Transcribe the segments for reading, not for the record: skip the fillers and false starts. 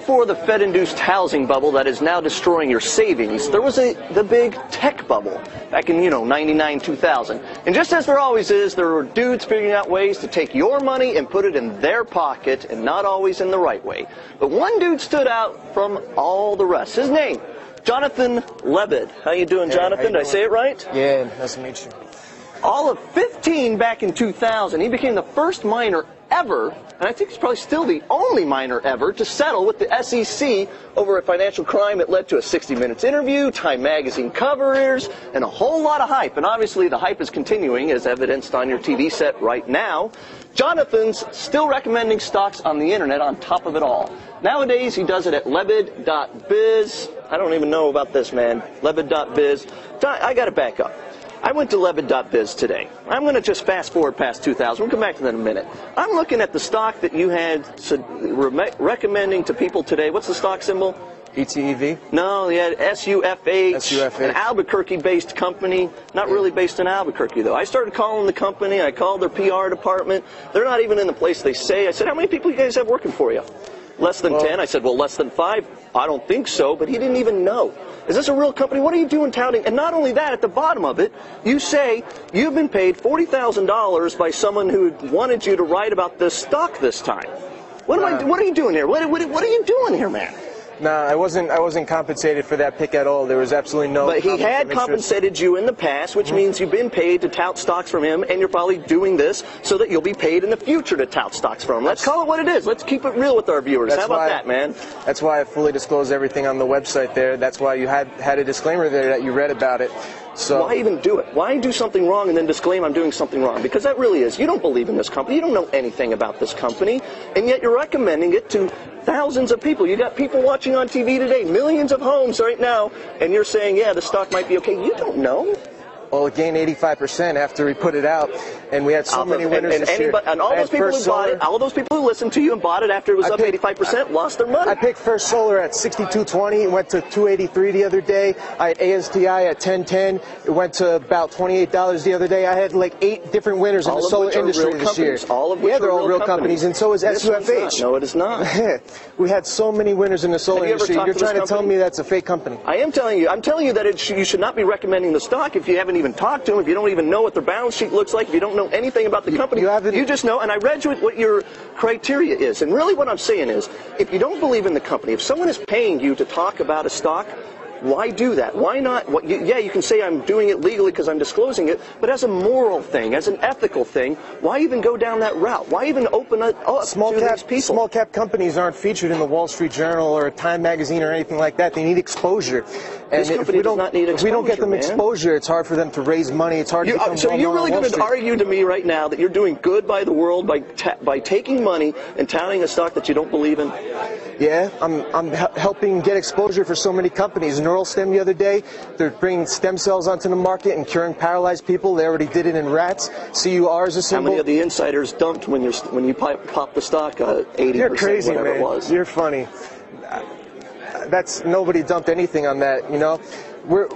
before the Fed-induced housing bubble that is now destroying your savings, there was the big tech bubble back in, 99, 2000. And just as there always is, there were dudes figuring out ways to take your money and put it in their pocket, and not always in the right way. But one dude stood out from all the rest. His name, Jonathan Lebed. How you doing, Jonathan? Did I say it right? Yeah, nice to meet you. All of 15 back in 2000, he became the first miner ever, and I think he's probably still the only miner ever, to settle with the SEC over a financial crime that led to a 60 Minutes interview, Time Magazine covers, and a whole lot of hype. And obviously the hype is continuing, as evidenced on your TV set right now. Jonathan's still recommending stocks on the internet on top of it all. Nowadays, he does it at Lebed.biz. I don't even know about this, man. Lebed.biz. I got to back up. I went to Lebed.biz today. I'm going to just fast forward past 2000. We'll come back to that in a minute. I'm looking at the stock that you had recommending to people today. What's the stock symbol? ETEV? No, you had SUFH. SUFH. An Albuquerque-based company. Not really based in Albuquerque, though. I started calling the company. I called their PR department. They're not even in the place they say. I said, how many people you guys have working for you? Less than 10. I said, well, less than 5. I don't think so, but he didn't even know. Is this a real company? What are you doing touting? And not only that, at the bottom of it, you say you've been paid $40,000 by someone who wanted you to write about this stock this time. What are you doing here? What are you doing here, man? Nah, I wasn't compensated for that pick at all. There was absolutely no. But he had compensated you in the past, which means you've been paid to tout stocks from him, and you're probably doing this so that you'll be paid in the future to tout stocks from him. Let's call it what it is. Let's keep it real with our viewers. How about that, man? That's why I fully disclose everything on the website there. That's why you had a disclaimer there that you read about it. So why even do it? Why do something wrong and then disclaim I'm doing something wrong? Because that really is. You don't believe in this company. You don't know anything about this company, and yet you're recommending it to thousands of people. You got people watching on TV today, millions of homes right now, and you're saying, yeah, the stock might be okay. You don't know. Well, it gained 85% after we put it out, and we had so many winners this year. And all those people who bought it, all those people who listened to you and bought it after it was up 85%, lost their money. I picked First Solar at 62.20. It went to 283 the other day. I had ASTI at 10.10. It went to about $28 the other day. I had like 8 different winners in the solar industry this year. All of which they're all real companies, and so is SUFH. No, it is not. We had so many winners in the solar industry. You're trying to tell me that's a fake company? I am telling you. I'm telling you that you should not be recommending the stock if you haven't even talked to them, if you don't even know what their balance sheet looks like, if you don't know anything about the company. You just know, and I read you what your criteria is. And really what I'm saying is, if you don't believe in the company, if someone is paying you to talk about a stock, why do that? Why not? Yeah, you can say I'm doing it legally because I'm disclosing it, but as a moral thing, as an ethical thing, why even go down that route? Why even open it up to these people? Small cap companies aren't featured in the Wall Street Journal or Time Magazine or anything like that. They need exposure. And if we don't get them exposure, it's hard for them to raise money. It's hard to become So you're really going to argue to me right now that you're doing good by the world by taking money and touting a stock that you don't believe in? Yeah, I'm helping get exposure for so many companies. Neuralstem the other day, they're bringing stem cells onto the market and curing paralyzed people. They already did it in rats. CUR is a symbol. How many of the insiders dumped when you pop the stock 80%? You're crazy, whatever man. It was? You're funny. Nobody dumped anything on that, you know.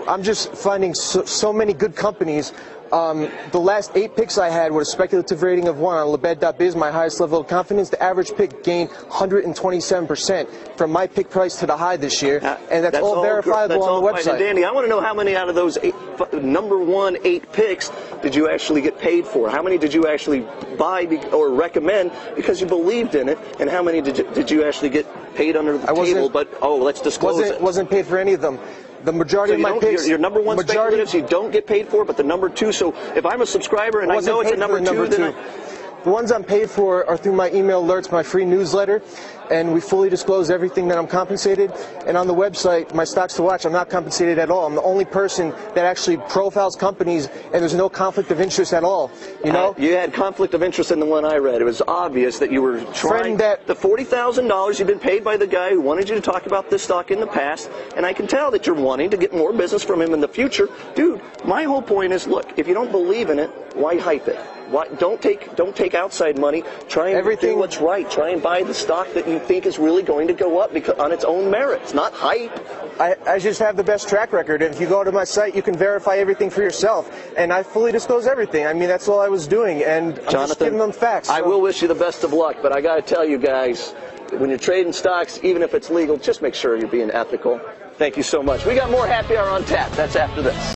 I'm just finding so many good companies. The last 8 picks I had were a speculative rating of 1 on Lebed.biz, my highest level of confidence. The average pick gained 127% from my pick price to the high this year, and that's all verifiable on the website. And Danny, I want to know how many out of those number 8 picks did you actually get paid for? How many did you actually buy or recommend because you believed in it, and how many did you actually get paid under the table? But let's disclose it. Wasn't paid for any of them. The majority of my picks, your number 1 speculatives you don't get paid for, but the number 2. So if I'm a subscriber and I know it's a number 2, then the ones I'm paid for are through my email alerts, my free newsletter, and we fully disclose everything that I'm compensated. And on the website, my stocks to watch, I'm not compensated at all. I'm the only person that actually profiles companies, and there's no conflict of interest at all. You know, you had conflict of interest in the one I read. It was obvious that you were trying. The $40,000 you've been paid by the guy who wanted you to talk about this stock in the past, and I can tell that you're wanting to get more business from him in the future, dude. My whole point is, look, if you don't believe in it, why hype it? Don't take outside money. Try and do what's right. Try and buy the stock that you think is really going to go up on its own merits, not hype. I just have the best track record. If you go to my site, you can verify everything for yourself. And I fully disclose everything. I mean, that's all I was doing. And I'm just giving them facts. I will wish you the best of luck, but I got to tell you guys, when you're trading stocks, even if it's legal, just make sure you're being ethical. Thank you so much. We got more happy hour on tap. That's after this.